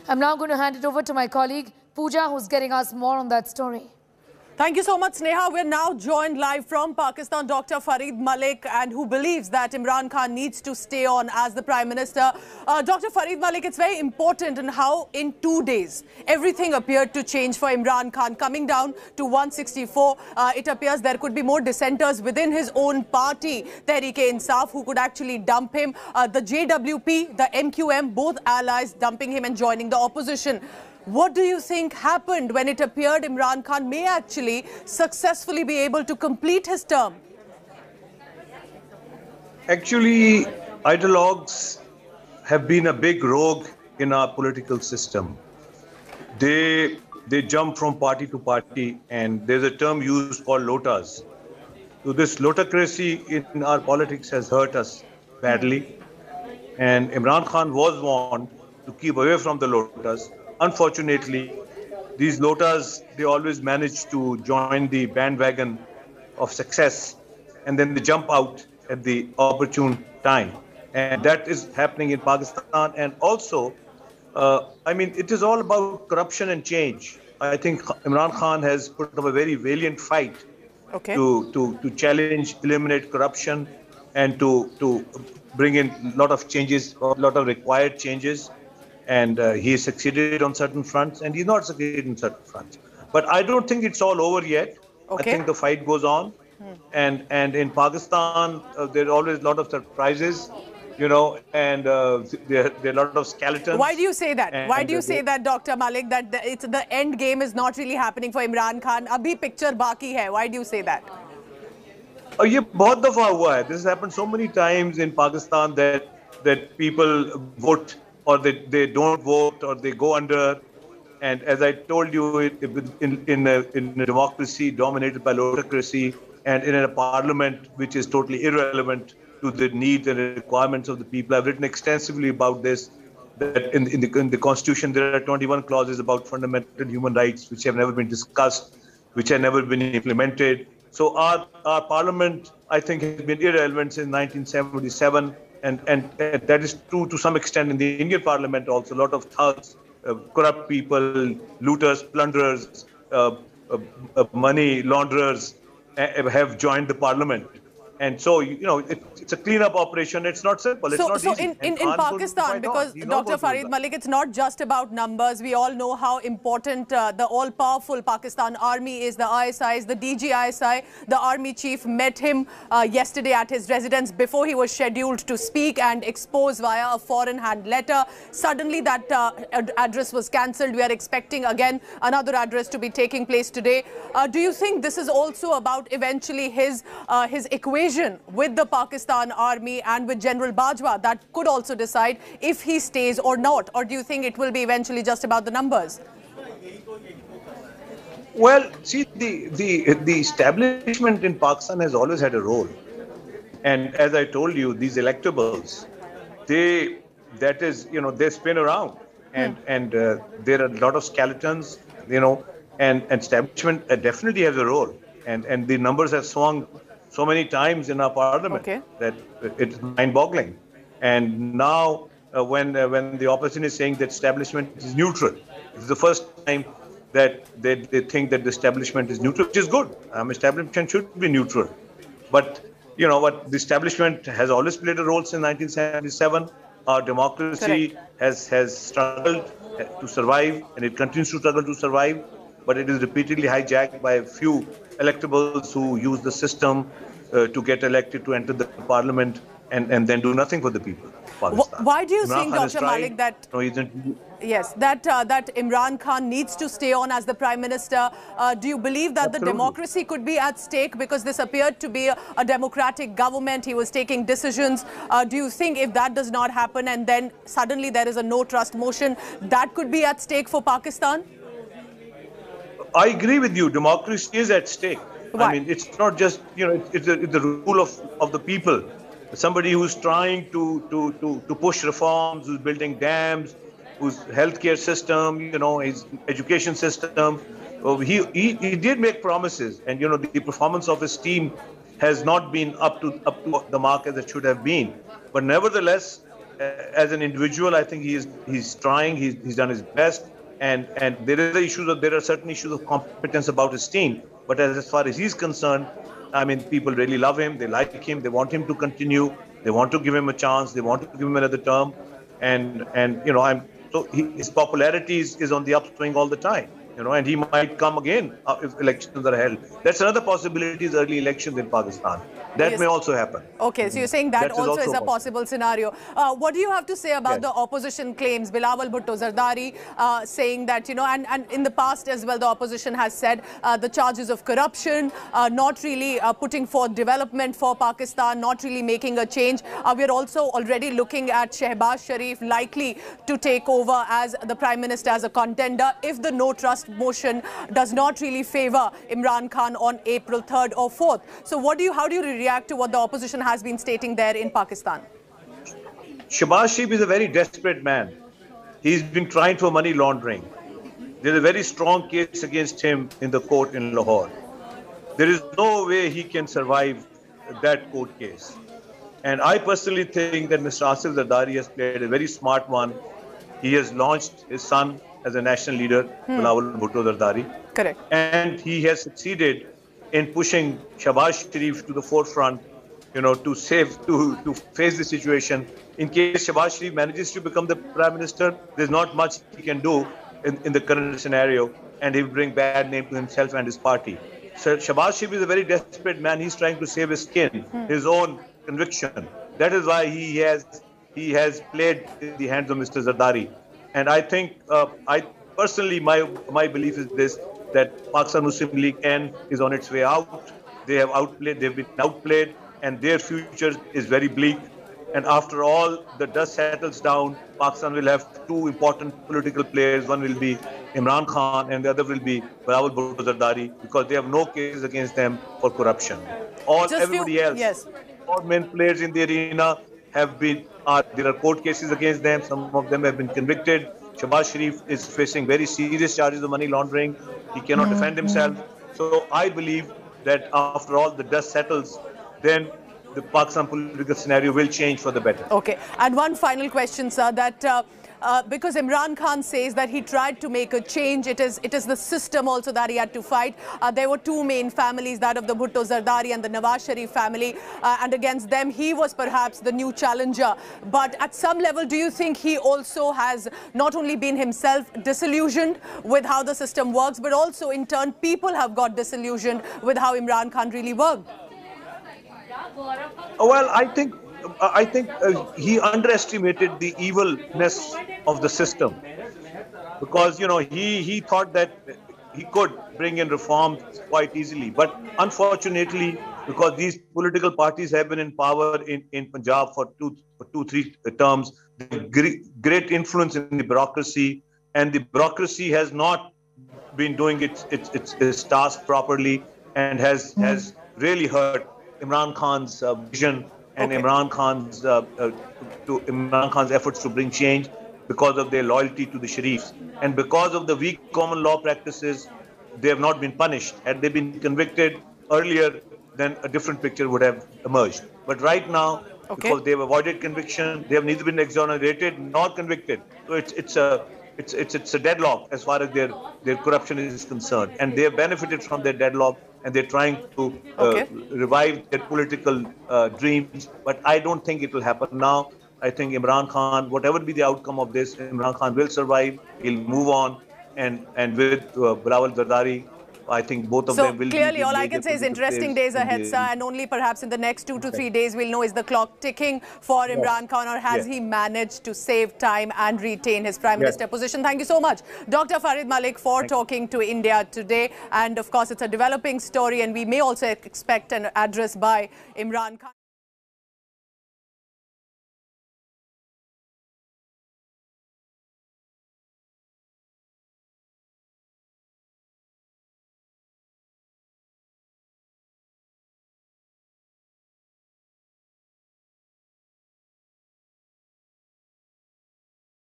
I'm now going to hand it over to my colleague Pooja, who's getting us more on that story. Thank you so much, Sneha. We're now joined live from Pakistan, Dr. Farid Malik, and who believes that Imran Khan needs to stay on as the Prime Minister. Dr. Farid Malik, it's very important in how in 2 days everything appeared to change for Imran Khan. Coming down to 164, it appears there could be more dissenters within his own party, Tehreek-e-Insaf, who could actually dump him. The JWP, the MQM, both allies dumping him and joining the opposition. What do you think happened when it appeared Imran Khan may actually successfully be able to complete his term? Actually, ideologues have been a big rogue in our political system. They jump from party to party, and there's a term used called lotas. So this lotocracy in our politics has hurt us badly. And Imran Khan was warned to keep away from the lotas. Unfortunately, these lotas, they always manage to join the bandwagon of success, and then they jump out at the opportune time. And that is happening in Pakistan. And also, it is all about corruption and change. I think Imran Khan has put up a very valiant fight to challenge, eliminate corruption, and to bring in a lot of changes, a lot of required changes. And he has succeeded on certain fronts, and he's not succeeded on certain fronts. But I don't think it's all over yet. I think the fight goes on. And in Pakistan, there are always a lot of surprises, and there are a lot of skeletons. Why do you say that? Why do you say that, Dr. Malik, that the end game is not really happening for Imran Khan? Abhi picture baki hai. Why do you say that? ये बहुत दफा हुआ है. This has happened so many times in Pakistan that people vote, or they don't vote, or they go under. And as I told you, in a democracy dominated by lotocracy, and in a parliament which is totally irrelevant to the needs and requirements of the people. I've written extensively about this, that in the Constitution there are 21 clauses about fundamental human rights which have never been discussed, which have never been implemented. So our parliament, I think, has been irrelevant since 1977. And that is true to some extent in the Indian parliament also. A lot of thugs, corrupt people, looters, plunderers, money launderers have joined the parliament. And so, it's a cleanup operation. It's not simple. It's not easy. In Pakistan, because Dr. Farid Malik, it's not just about numbers. We all know how important the all-powerful Pakistan army is, the ISIs, the DG-ISI. The army chief met him yesterday at his residence before he was scheduled to speak and expose via a foreign-hand letter. Suddenly, that address was cancelled. We are expecting, again, another address to be taking place today. Do you think this is also about eventually his equation with the Pakistan army and with General Bajwa that could also decide if he stays or not? Or do you think it will be eventually just about the numbers? Well, see, the establishment in Pakistan has always had a role. And as I told you, these electables, they spin around. And there are a lot of skeletons, and establishment definitely has a role. And the numbers have swung so many times in our parliament that it's mind-boggling. And now, when the opposition is saying that establishment is neutral, it's the first time that they think that the establishment is neutral, which is good. Establishment should be neutral. But, the establishment has always played a role since 1977. Our democracy has struggled to survive, and it continues to struggle to survive. But it is repeatedly hijacked by a few electables who use the system to get elected to enter the parliament and then do nothing for the people of Pakistan. Why do you think, Dr. Malik, that that Imran Khan needs to stay on as the Prime Minister? Do you believe that the democracy could be at stake, because this appeared to be a democratic government? He was taking decisions. Do you think if that does not happen and then suddenly there is a no trust motion, that could be at stake for Pakistan? I agree with you. Democracy is at stake. Why? It's not just, it's the rule of the people. Somebody who's trying to push reforms, who's building dams, whose healthcare system, his education system. He did make promises, and the performance of his team has not been up to the mark as it should have been. But nevertheless, as an individual, I think he's trying. He's done his best, and there are certain issues of competence about his team. But as far as he's concerned, I mean, people really love him. They like him. They want him to continue. They want to give him a chance. They want to give him another term, and his popularity is on the upswing all the time. And he might come again if elections are held. That's another possibility is early elections in Pakistan. That may also happen. Okay, so you're saying that also is a possible scenario. What do you have to say about the opposition claims? Bilawal Bhutto Zardari saying that, and in the past as well, the opposition has said the charges of corruption, not really putting forth development for Pakistan, not really making a change. We're also already looking at Shehbaz Sharif likely to take over as the Prime Minister as a contender if the no trust motion does not really favor Imran Khan on April 3rd or 4th. So how do you react to what the opposition has been stating there in Pakistan? Shehbaz Sharif is a very desperate man. He's been trying for money laundering. There's a very strong case against him in the court in Lahore. There is no way he can survive that court case. And I personally think that Mr. Asif Zardari has played a very smart one. He has launched his son as a national leader, Bilawal Bhutto Zardari. Correct. And he has succeeded in pushing Shehbaz Sharif to the forefront, to face the situation. In case Shehbaz Sharif manages to become the Prime Minister, there's not much he can do in the current scenario, and he will bring bad name to himself and his party. So Shehbaz Sharif is a very desperate man. He's trying to save his skin, his own conviction. That is why he has played in the hands of Mr. Zardari. And I think, my belief is this, that Pakistan Muslim League N is on its way out. They've been outplayed, and their future is very bleak. And after all the dust settles down, Pakistan will have two important political players. One will be Imran Khan, and the other will be Bilawal Bhutto Zardari, because they have no cases against them for corruption. Everybody else, all main players in the arena there are court cases against them. Some of them have been convicted. Shehbaz Sharif is facing very serious charges of money laundering. He cannot defend himself. So I believe that after all the dust settles, then the Pakistan political scenario will change for the better. Okay. And one final question, sir, that because Imran Khan says that he tried to make a change, it is the system also that he had to fight. There were two main families, that of the Bhutto Zardari and the Nawaz Sharif family, and against them he was perhaps the new challenger. But at some level, do you think he also has not only been himself disillusioned with how the system works, but also in turn people have got disillusioned with how Imran Khan really worked? Well, I think he underestimated the evilness of the system, because he thought that he could bring in reforms quite easily. But unfortunately, because these political parties have been in power in Punjab for three terms, great influence in the bureaucracy, and the bureaucracy has not been doing its task properly, and has really hurt Imran Khan's vision and Imran Khan's efforts to bring change, because of their loyalty to the Sharifs, and because of the weak common law practices. They have not been punished. Had they been convicted earlier, then a different picture would have emerged. But right now, because they have avoided conviction, they have neither been exonerated nor convicted. So it's a deadlock as far as their corruption is concerned, and they have benefited from their deadlock, and they're trying to revive their political dreams. But I don't think it will happen now. I think Imran Khan, whatever be the outcome of this, Imran Khan will survive. He'll move on, and with Bilawal Zardari, I think both of them will. So clearly, all I can say is interesting days ahead, sir, and only perhaps in the next 2 to 3 days we'll know, is the clock ticking for Imran Khan, or has he managed to save time and retain his Prime Minister position? Thank you so much, Dr. Farid Malik, for talking to India today. And of course, it's a developing story, and we may also expect an address by Imran Khan.